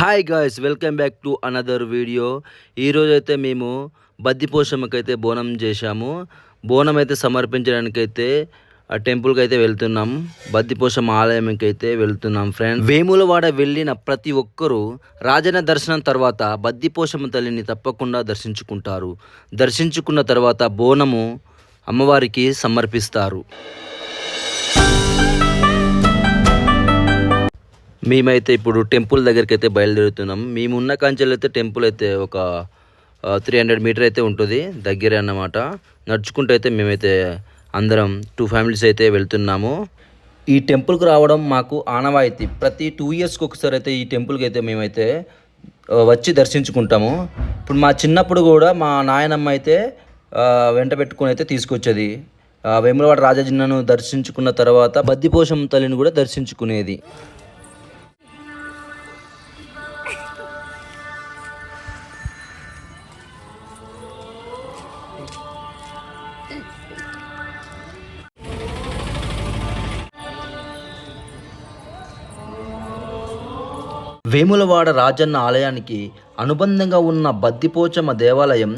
Hi guys, welcome back to another video. ఈరోజైతే మేము బద్దిపోషమ్మకైతే బోనం చేశాము. బోనం అయితే సమర్పించడానికైతే ఆ టెంపుల్కి అయితే వెళ్తున్నాం. బద్దిపోషమ్మ ఆలయంకి అయితే వెళ్తున్నాం ఫ్రెండ్స్. వేములవాడ వెళ్ళిన ప్రతి ఒక్కరూ రాజన్న దర్శనం తర్వాత బద్దిపోషమ్మ తల్లిని తప్పకుండా దర్శించుకుంటారు. దర్శించుకున్న తర్వాత బోనము అమ్మవారికి సమర్పిస్తారు. మేమైతే ఇప్పుడు టెంపుల్ దగ్గరికి అయితే బయలుదేరుతున్నాం. మేము ఉన్న కాంచెలు అయితే టెంపుల్ అయితే ఒక 300 మీటర్ అయితే ఉంటుంది, దగ్గరే అన్నమాట. నడుచుకుంటూ అయితే మేమైతే అందరం 2 ఫ్యామిలీస్ అయితే వెళ్తున్నాము. ఈ టెంపుల్కి రావడం మాకు ఆనవాయితీ. ప్రతి 2 ఇయర్స్కి ఒకసారి అయితే ఈ టెంపుల్కి అయితే మేమైతే వచ్చి దర్శించుకుంటాము. ఇప్పుడు మా చిన్నప్పుడు కూడా మా నాయనమ్మ అయితే వెంట పెట్టుకుని అయితే తీసుకొచ్చేది. వేములవాడ రాజజిన్నను దర్శించుకున్న తర్వాత బద్దిపోషమ్మ తల్లిని కూడా దర్శించుకునేది. వేములవాడ రాజన్న ఆలయానికి అనుబంధంగా ఉన్న బద్దిపోచమ్మ దేవాలయం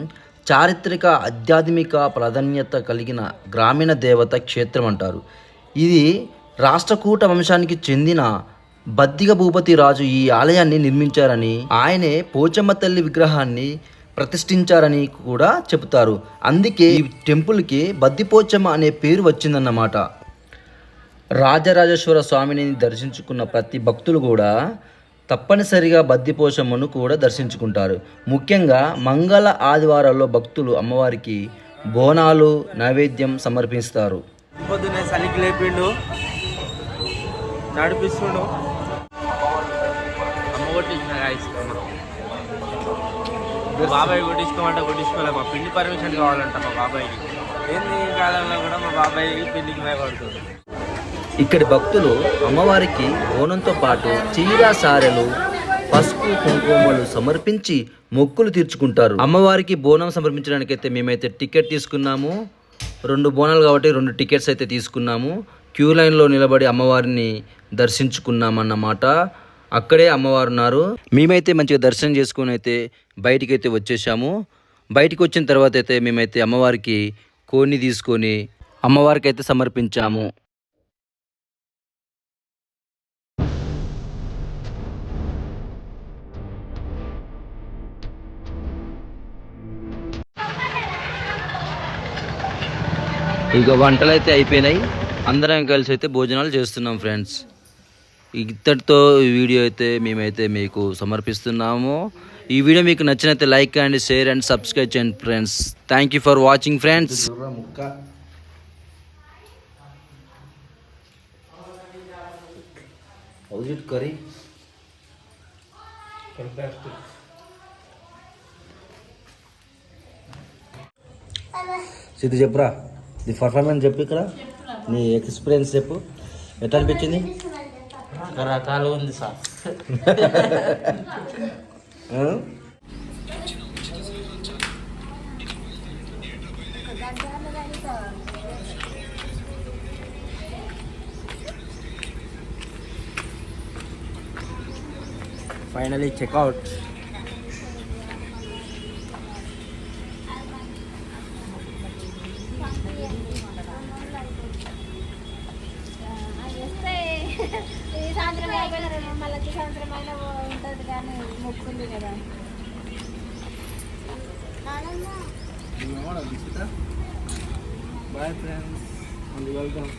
చారిత్రక ఆధ్యాత్మిక ప్రాధాన్యత కలిగిన గ్రామీణ దేవత క్షేత్రం అంటారు. ఇది రాష్ట్రకూట వంశానికి చెందిన బద్దిగ భూపతి రాజు ఈ ఆలయాన్ని నిర్మించారని, ఆయనే పోచమ్మ తల్లి విగ్రహాన్ని ప్రతిష్ఠించారని కూడా చెబుతారు. అందుకే ఈ టెంపుల్కి బద్దిపోచమ్మ అనే పేరు వచ్చిందన్నమాట. రాజరాజేశ్వర స్వామిని దర్శించుకున్న ప్రతి భక్తులు కూడా తప్పనిసరిగా బద్దిపోషమ్మను కూడా దర్శించుకుంటారు. ముఖ్యంగా మంగళ ఆదివారాల్లో భక్తులు అమ్మవారికి బోనాలు నైవేద్యం సమర్పిస్తారు. పొద్దున్నే చలికి లేపిండు, నడిపిస్తుండు. అమ్మ బాబాయ్ కొట్టించుకోమంటే కొట్టించుకోలే. మా పిండి పర్మిషన్ కావాలంట మా బాబాయ్కి. ఏంది కాలంలో కూడా మా బాబాయ్కి పిండికి భయపడుతుంది. ఇక్కడి భక్తులు అమ్మవారికి బోనంతో పాటు చీర సారెలు, పసుపు కుంకుమలు సమర్పించి మొక్కులు తీర్చుకుంటారు. అమ్మవారికి బోనం సమర్పించడానికైతే మేమైతే టికెట్ తీసుకున్నాము. 2 బోనాలు కాబట్టి 2 టికెట్స్ అయితే తీసుకున్నాము. క్యూ లైన్లో నిలబడి అమ్మవారిని దర్శించుకున్నామన్నమాట. అక్కడే అమ్మవారు ఉన్నారు. మేమైతే మంచిగా దర్శనం చేసుకుని అయితే బయటికి అయితే వచ్చేసాము. బయటికి వచ్చిన తర్వాత అయితే మేమైతే అమ్మవారికి కోడిని తీసుకొని అమ్మవారికి అయితే సమర్పించాము. ఇక వంటలు అయితే అయిపోయినాయి. అందరం కలిసి అయితే భోజనాలు చేస్తున్నాం ఫ్రెండ్స్. ఇద్దరితో ఈ వీడియో అయితే మేమైతే మీకు సమర్పిస్తున్నాము. ఈ వీడియో మీకు నచ్చినైతే like and share and subscribe చేయండి friends. Thank you for watching friends. Siddhu చెప్పురా, నీ పర్ఫార్మెన్స్ చెప్పు, ఇక్కడ నీ ఎక్స్పీరియన్స్ చెప్పు. ఎట్లా అనిపించింది? రకరకాలు ఉంది సార్. Finally checkout. ఈ సాయంత్రం అయిపోయినా మళ్ళీ సాయంత్రం అయినా ఉంటుంది కానీ మొక్కుంది కదా. Bye friends, welcome.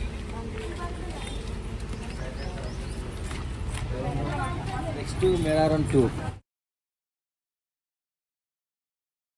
Next Medaram 2.